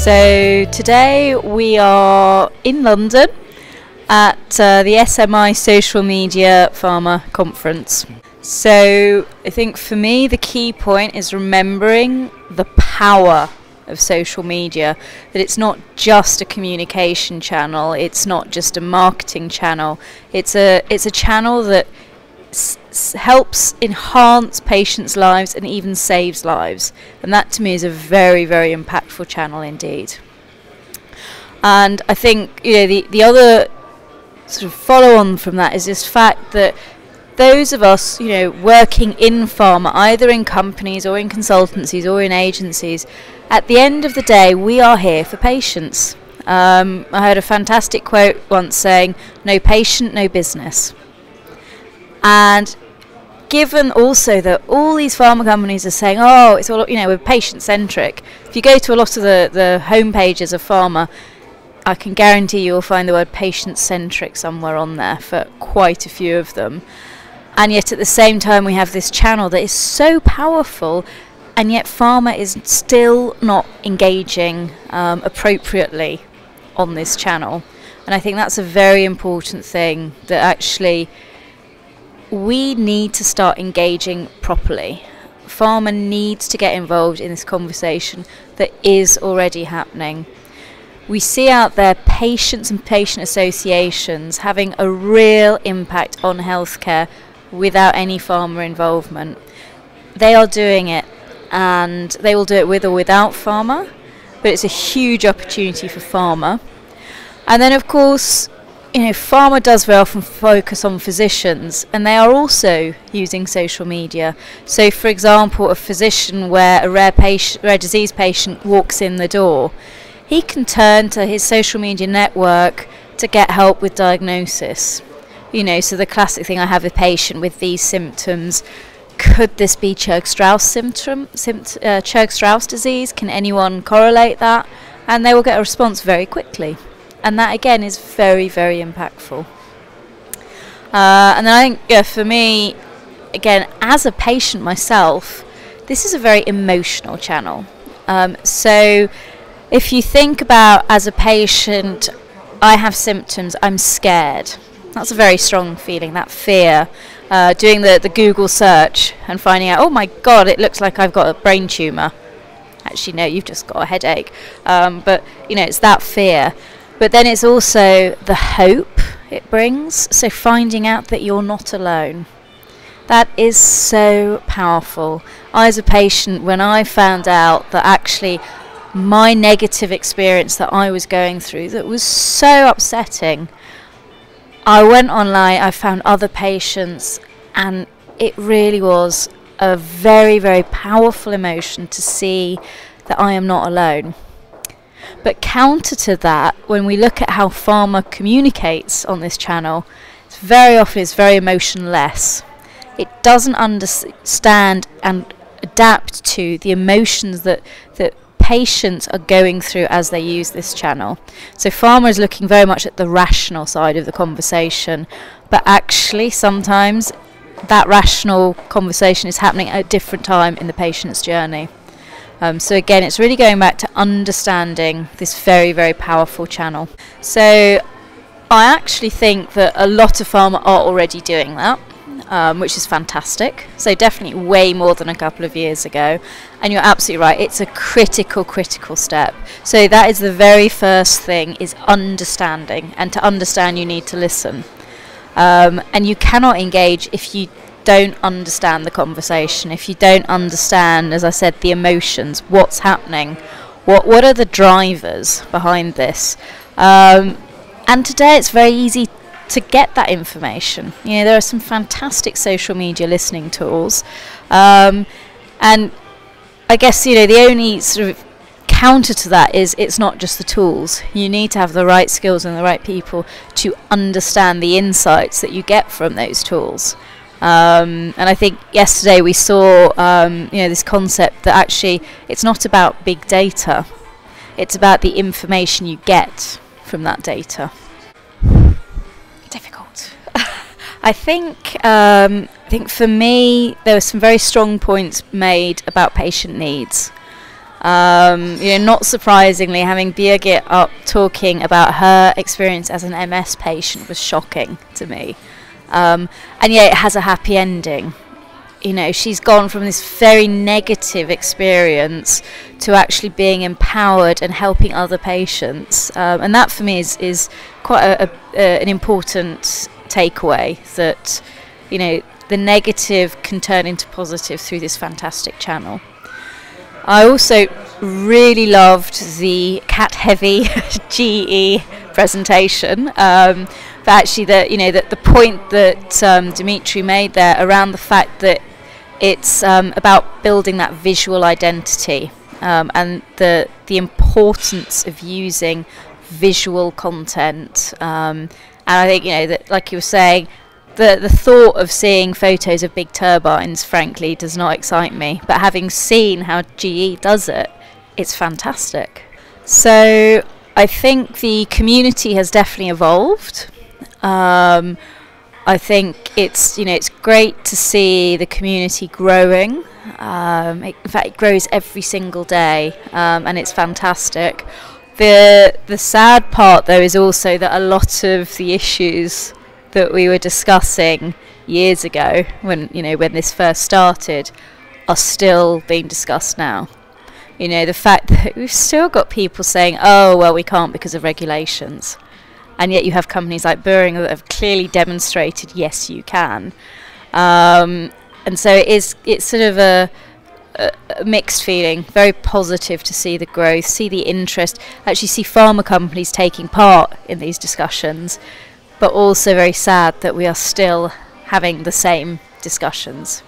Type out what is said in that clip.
So today we are in London at the SMI Social Media Pharma Conference. So I think for me the key point is remembering the power of social media, that it's not just a communication channel, it's not just a marketing channel, it's a channel that helps enhance patients' lives and even saves lives, and that to me is a very, very impactful channel indeed. And I think the other sort of follow on from that is this fact that those of us working in pharma, either in companies or in consultancies or in agencies, at the end of the day we are here for patients. I heard a fantastic quote once saying, "No patient, no business." And given also that all these pharma companies are saying, oh, it's all, we're patient-centric. If you go to a lot of the home pages of pharma, I can guarantee you'll find the word patient-centric somewhere on there for quite a few of them. And yet at the same time we have this channel that is so powerful, and yet pharma is still not engaging appropriately on this channel. And I think that's a very important thing, that actually we need to start engaging properly. Pharma needs to get involved in this conversation that is already happening. We see out there patients and patient associations having a real impact on healthcare without any pharma involvement. They are doing it, and they will do it with or without pharma, but it's a huge opportunity for pharma. And then of course, pharma does very often focus on physicians, and they are also using social media. So for example, a physician where a rare disease patient walks in the door, he can turn to his social media network to get help with diagnosis. So the classic thing, I have a patient with these symptoms. Could this be Churg-Strauss Churg-Strauss disease? Can anyone correlate that? And they will get a response very quickly. And that again is very, very impactful. And then I think for me, again, as a patient myself, this is a very emotional channel. So if you think about, as a patient, I have symptoms, I'm scared. That's a very strong feeling, that fear. Doing the Google search and finding out, oh my God, it looks like I've got a brain tumour. Actually, no, you've just got a headache. But, it's that fear. But then it's also the hope it brings. So finding out that you're not alone. That is so powerful. I, as a patient, when I found out that actually my negative experience that I was going through, that was so upsetting, I went online, I found other patients, and it really was a very, very powerful emotion to see that I am not alone. But counter to that, when we look at how pharma communicates on this channel, very often it's very emotionless. It doesn't understand and adapt to the emotions that patients are going through as they use this channel. So pharma is looking very much at the rational side of the conversation, but actually sometimes that rational conversation is happening at a different time in the patient's journey. So again, it's really going back to understanding this very, very powerful channel. So I actually think that a lot of pharma are already doing that, which is fantastic. So definitely way more than a couple of years ago. And you're absolutely right, it's a critical step. So that is the very first thing, is understanding. And to understand, you need to listen. And you cannot engage if you don't understand the conversation, if you don't understand, as I said, the emotions, what's happening, what are the drivers behind this. And today it's very easy to get that information. There are some fantastic social media listening tools, and I guess the only sort of counter to that is it's not just the tools. You need to have the right skills and the right people to understand the insights that you get from those tools. And I think yesterday we saw this concept that actually it's not about big data, it's about the information you get from that data. Difficult. I think for me there were some very strong points made about patient needs. Not surprisingly, having Birgit up talking about her experience as an MS patient was shocking to me. And yet it has a happy ending. She's gone from this very negative experience to actually being empowered and helping other patients. And that for me is quite an important takeaway, that, the negative can turn into positive through this fantastic channel. I also really loved the cat-heavy GE presentation. But actually, the point that Dimitri made there around the fact that it's about building that visual identity, and the importance of using visual content. And I think, that, like you were saying, the thought of seeing photos of big turbines, frankly, does not excite me. But having seen how GE does it, it's fantastic. So I think the community has definitely evolved. I think it's great to see the community growing. In fact, it grows every single day, and it's fantastic. The sad part, though, is also that a lot of the issues that we were discussing years ago, when this first started, are still being discussed now. The fact that we've still got people saying, "Oh, well, we can't because of regulations." And yet you have companies like Boehringer that have clearly demonstrated, yes, you can. And so it's sort of a mixed feeling. Very positive to see the growth, see the interest, actually see pharma companies taking part in these discussions, but also very sad that we are still having the same discussions.